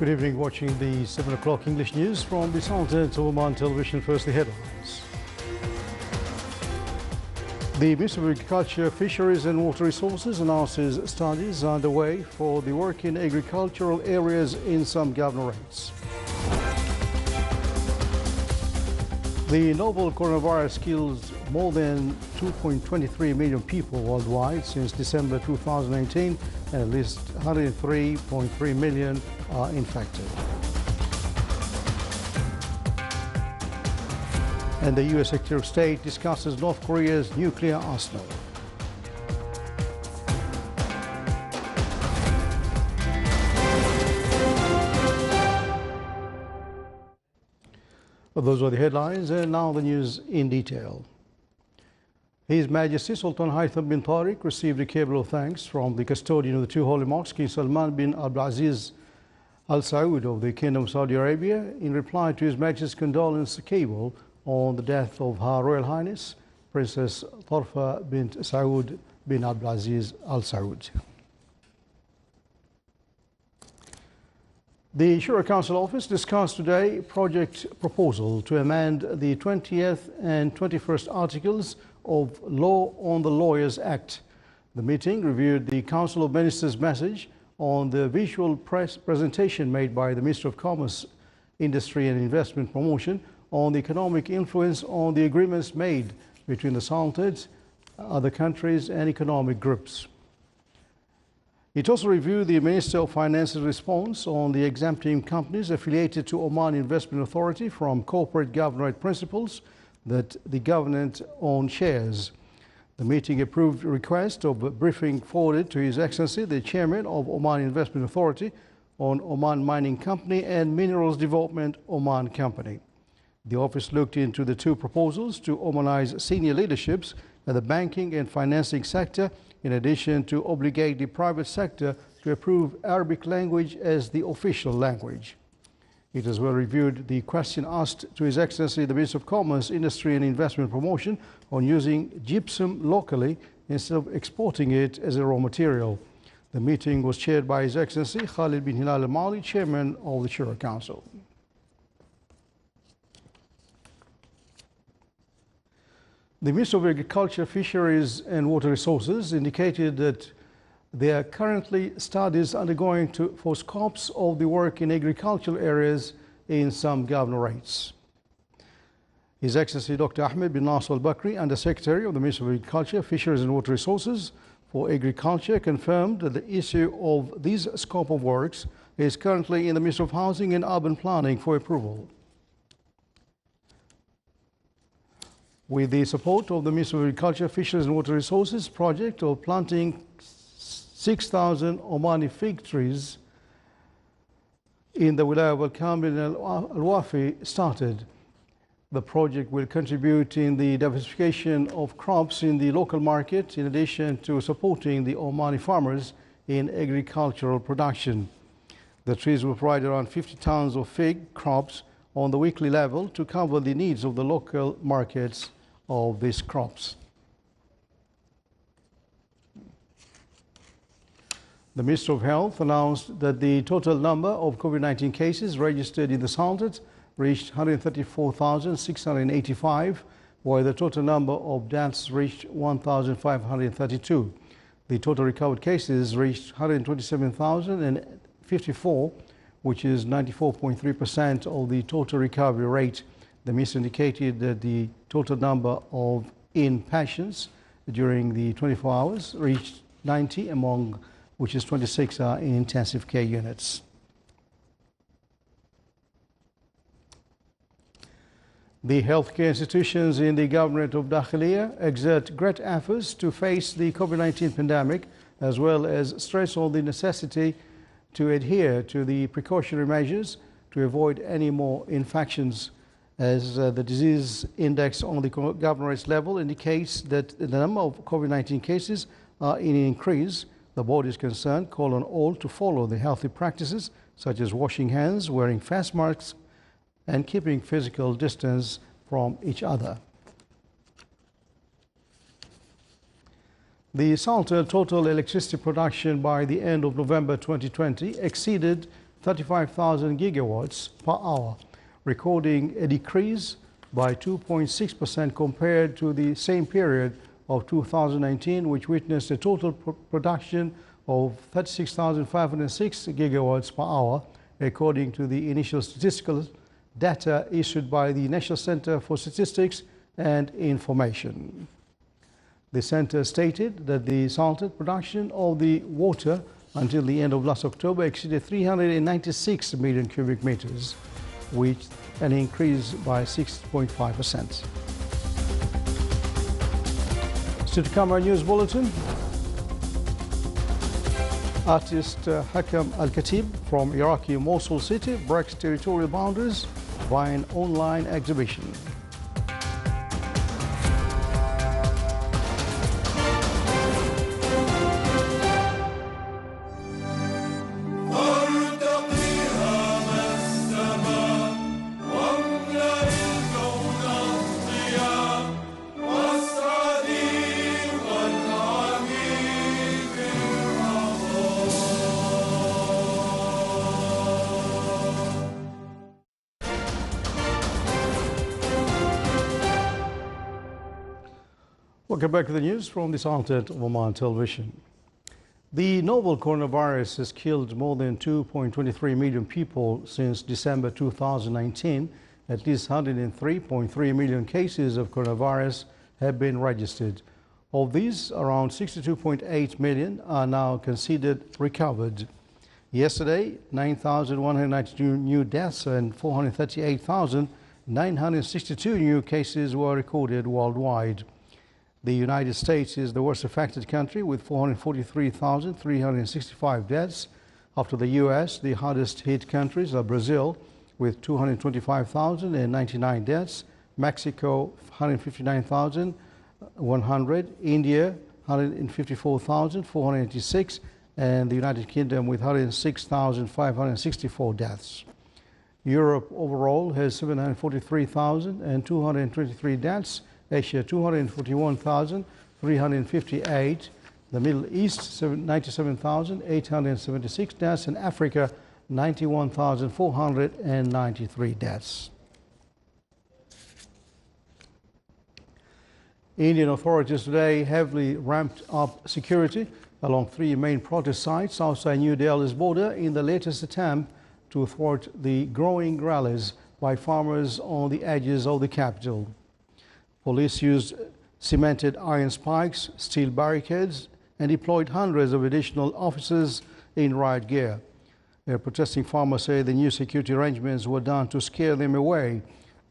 Good evening, watching the 7 o'clock English news from the Sultan to Oman Television. First, the headlines. The Ministry of Agriculture, Fisheries and Water Resources announces studies underway for the work in agricultural areas in some governorates. The novel coronavirus kills more than 2.23 million people worldwide since December 2019, and at least 103.3 million are infected. And the U.S. Secretary of State discusses North Korea's nuclear arsenal. Well, those were the headlines, and now the news in detail. His Majesty Sultan Haitham bin Tariq received a cable of thanks from the custodian of the two holy mosques, King Salman bin Abdulaziz Al Saud of the Kingdom of Saudi Arabia, in reply to His Majesty's condolence cable on the death of Her Royal Highness Princess Tarfa bint Saud bin Abdulaziz Al Saud. The Shura Council Office discussed today a project proposal to amend the 20th and 21st articles of Law on the Lawyers Act. The meeting reviewed the Council of Ministers' message on the visual press presentation made by the Minister of Commerce, Industry and Investment Promotion on the economic influence on the agreements made between the Sultanate, other countries and economic groups. It also reviewed the Minister of Finance's response on the exempting companies affiliated to Oman Investment Authority from corporate governorate principles that the government owned shares. The meeting approved a request of a briefing forwarded to His Excellency, the Chairman of Oman Investment Authority, on Oman Mining Company and Minerals Development Oman Company. The office looked into the two proposals to Omanize senior leaderships at the banking and financing sector, in addition to obligate the private sector to approve Arabic language as the official language. It as well reviewed the question asked to His Excellency the Minister of Commerce, Industry and Investment Promotion on using gypsum locally instead of exporting it as a raw material. The meeting was chaired by His Excellency Khalid bin Hilal al-Mali, Chairman of the Shura Council. The Minister of Agriculture, Fisheries and Water Resources indicated that there are currently studies undergoing for scopes of the work in agricultural areas in some governorates. His Excellency Dr. Ahmed bin Nasser al-Bakri, Under Secretary of the Ministry of Agriculture, Fisheries and Water Resources for Agriculture, confirmed that the issue of this scope of works is currently in the Ministry of Housing and Urban Planning for approval. With the support of the Ministry of Agriculture, Fisheries and Water Resources project of planting 6,000 Omani fig trees in the Wilaya of Al-Kamil and Al-Wafi started. The project will contribute in the diversification of crops in the local market, in addition to supporting the Omani farmers in agricultural production. The trees will provide around 50 tons of fig crops on the weekly level to cover the needs of the local markets of these crops. The Minister of Health announced that the total number of COVID-19 cases registered in the Sultanate reached 134,685, while the total number of deaths reached 1,532. The total recovered cases reached 127,054, which is 94.3% of the total recovery rate. The Minister indicated that the total number of inpatients during the 24 hours reached 90, among which is 26 are in intensive care units. The healthcare institutions in the Governorate of Dakhiliya exert great efforts to face the COVID-19 pandemic, as well as stress on the necessity to adhere to the precautionary measures to avoid any more infections, as the disease index on the governorate's level indicates that the number of COVID-19 cases are in increase. The board is concerned, call on all to follow the healthy practices such as washing hands, wearing face masks, and keeping physical distance from each other. The Sultanate total electricity production by the end of November 2020 exceeded 35,000 gigawatts per hour, recording a decrease by 2.6% compared to the same period of 2019, which witnessed a total production of 36,506 gigawatts per hour, according to the initial statistical data issued by the National Center for Statistics and Information. The center stated that the salted production of the water until the end of last October exceeded 396 million cubic meters, which an increase by 6.5%. Still to come, our news bulletin. Artist Hakam Al-Khatib from Iraqi Mosul city breaks territorial boundaries via an online exhibition. Welcome back to the news from the Sultanate of Oman Television. The novel coronavirus has killed more than 2.23 million people since December 2019. At least 103.3 million cases of coronavirus have been registered. Of these, around 62.8 million are now considered recovered. Yesterday, 9,192 new deaths and 438,962 new cases were recorded worldwide. The United States is the worst affected country with 443,365 deaths. After the US, the hardest hit countries are Brazil with 225,099 deaths, Mexico 159,100, India 154,486, and the United Kingdom with 106,564 deaths. Europe overall has 743,223 deaths, Asia 241,358, the Middle East 97,876 deaths, and Africa 91,493 deaths. Indian authorities today heavily ramped up security along three main protest sites outside New Delhi's border in the latest attempt to thwart the growing rallies by farmers on the edges of the capital. Police used cemented iron spikes, steel barricades, and deployed hundreds of additional officers in riot gear. Protesting farmers say the new security arrangements were done to scare them away.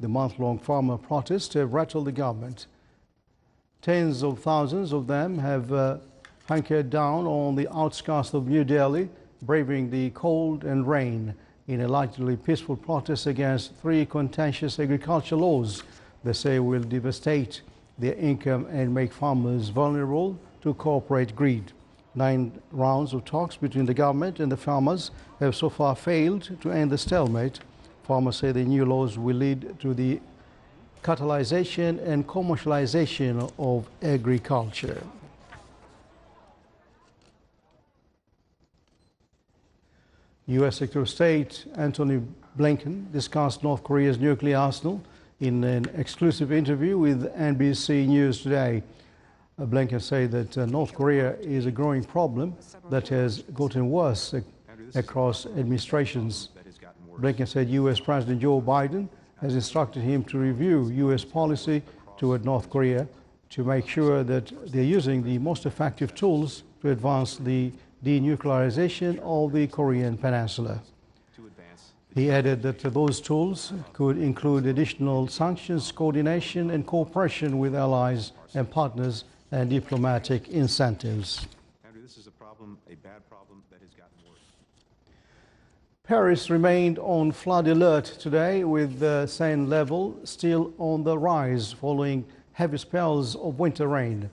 The month-long farmer protests have rattled the government. Tens of thousands of them have hunkered down on the outskirts of New Delhi, braving the cold and rain in a largely peaceful protest against three contentious agriculture laws they say will devastate their income and make farmers vulnerable to corporate greed. 9 rounds of talks between the government and the farmers have so far failed to end the stalemate. Farmers say the new laws will lead to the catalyzation and commercialization of agriculture. U.S. Secretary of State Antony Blinken discussed North Korea's nuclear arsenal in an exclusive interview with NBC News today. Blinken said that North Korea is a growing problem that has gotten worse across administrations. Blinken said U.S. President Joe Biden has instructed him to review U.S. policy toward North Korea to make sure that they're using the most effective tools to advance the denuclearization of the Korean Peninsula. He added that those tools could include additional sanctions, coordination, and cooperation with allies and partners, and diplomatic incentives. Andrew, this is a bad problem that has gotten worse. Paris remained on flood alert today, with the Seine level still on the rise following heavy spells of winter rain.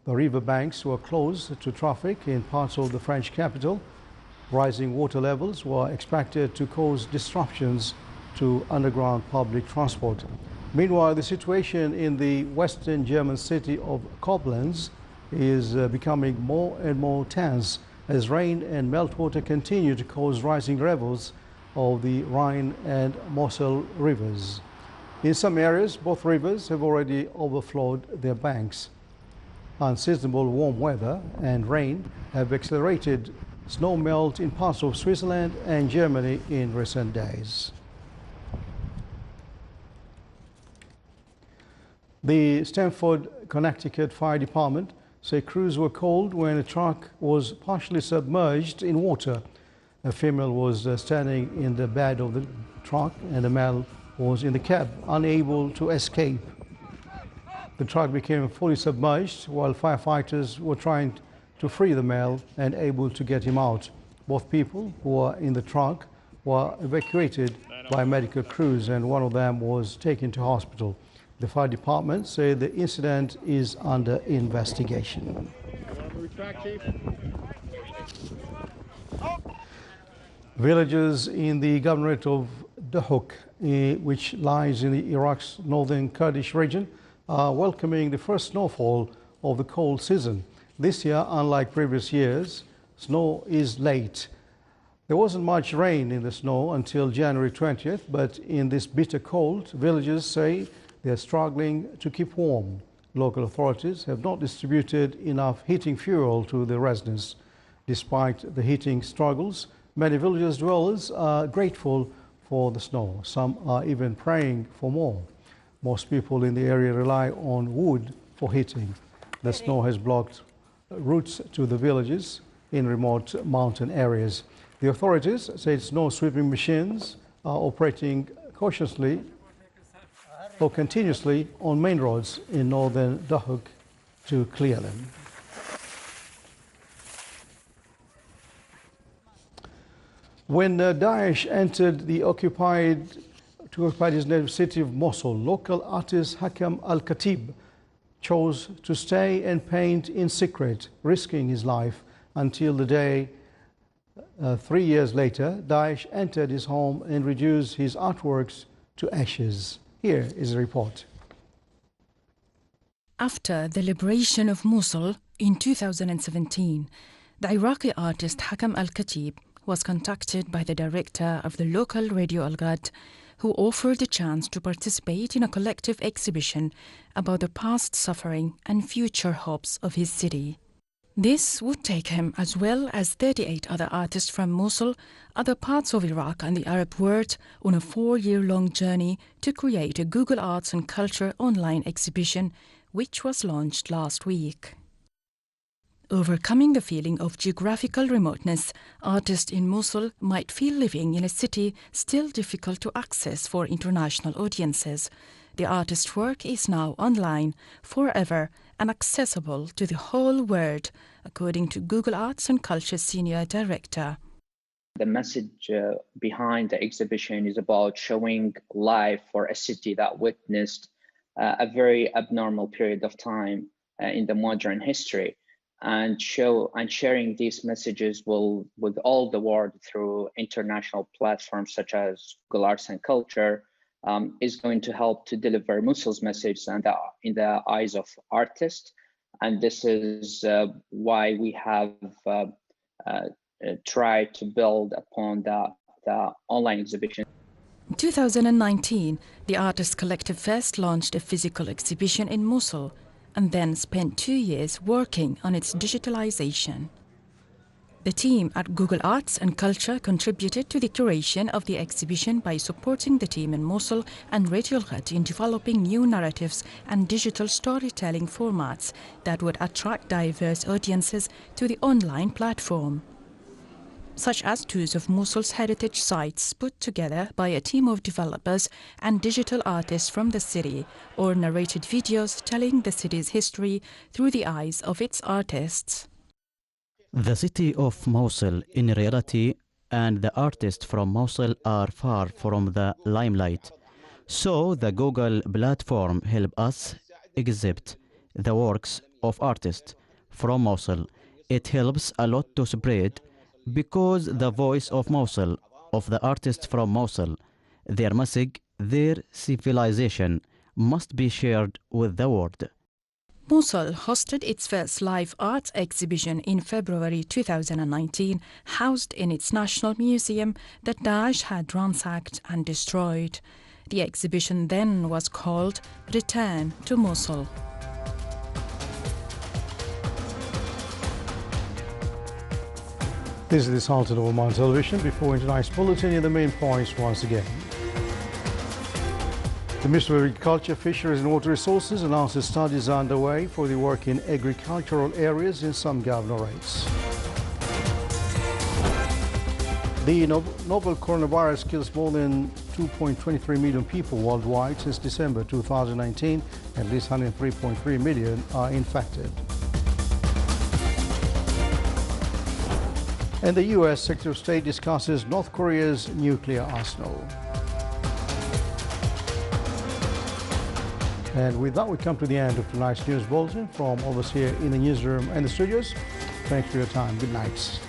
The riverbanks were closed to traffic in parts of the French capital. Rising water levels were expected to cause disruptions to underground public transport. Meanwhile, the situation in the western German city of Koblenz is becoming more and more tense as rain and meltwater continue to cause rising levels of the Rhine and Mosel rivers. In some areas, both rivers have already overflowed their banks. Unseasonable warm weather and rain have accelerated snow melt in parts of Switzerland and Germany in recent days. The Stamford, Connecticut Fire Department say crews were called when a truck was partially submerged in water. A female was standing in the bed of the truck and a male was in the cab, unable to escape. The truck became fully submerged while firefighters were trying to free the male and able to get him out. Both people who were in the truck were evacuated by medical crews and one of them was taken to hospital. The fire department say the incident is under investigation. Villagers in the governorate of Duhok, which lies in Iraq's northern Kurdish region, are welcoming the first snowfall of the cold season. This year, unlike previous years, snow is late. There wasn't much rain in the snow until January 20th, but in this bitter cold, villagers say they are struggling to keep warm. Local authorities have not distributed enough heating fuel to the residents. Despite the heating struggles, many villagers dwellers are grateful for the snow. Some are even praying for more. Most people in the area rely on wood for heating. The snow has blocked routes to the villages in remote mountain areas. The authorities say snow sweeping machines are operating cautiously or continuously on main roads in northern Duhok to clear them. When Daesh entered the occupied his native city of Mosul, local artist Hakam Al-Khatib chose to stay and paint in secret, risking his life until the day 3 years later, Daesh entered his home and reduced his artworks to ashes. Here is a report. After the liberation of Mosul in 2017, the Iraqi artist Hakam Al-Khatib was contacted by the director of the local Radio Al-Ghad, who offered a chance to participate in a collective exhibition about the past suffering and future hopes of his city. This would take him, as well as 38 other artists from Mosul, other parts of Iraq and the Arab world, on a 4-year-long journey to create a Google Arts and Culture online exhibition, which was launched last week. Overcoming the feeling of geographical remoteness, artists in Mosul might feel living in a city still difficult to access for international audiences. The artist's work is now online, forever, and accessible to the whole world, according to Google Arts and Culture Senior Director. The message behind the exhibition is about showing life for a city that witnessed a very abnormal period of time in the modern history. And sharing these messages with all the world through international platforms such as Google Arts and Culture is going to help to deliver Mosul's message in the eyes of artists. And this is why we have tried to build upon the online exhibition. In 2019, the Artists Collective first launched a physical exhibition in Mosul, and then spent 2 years working on its digitalization. The team at Google Arts and Culture contributed to the curation of the exhibition by supporting the team in Mosul and Radio Al-Ghad in developing new narratives and digital storytelling formats that would attract diverse audiences to the online platform, such as tours of Mosul's heritage sites put together by a team of developers and digital artists from the city, or narrated videos telling the city's history through the eyes of its artists. The city of Mosul in reality and the artists from Mosul are far from the limelight. So the Google platform help us exhibit the works of artists from Mosul. It helps a lot to spread, because the voice of Mosul, of the artists from Mosul, their message, their civilization must be shared with the world. Mosul hosted its first live art exhibition in February 2019, housed in its national museum that Daesh had ransacked and destroyed. The exhibition then was called Return to Mosul. This is the Sultan of Oman Television. Before tonight's bulletin, in the main points once again. The Ministry of Agriculture, Fisheries and Water Resources announces studies are underway for the work in agricultural areas in some governorates. The novel coronavirus kills more than 2.23 million people worldwide since December 2019. At least 103.3 million are infected. And the U.S. Secretary of State discusses North Korea's nuclear arsenal. And with that, we come to the end of tonight's news bulletin from all of us here in the newsroom and the studios. Thanks for your time. Good night.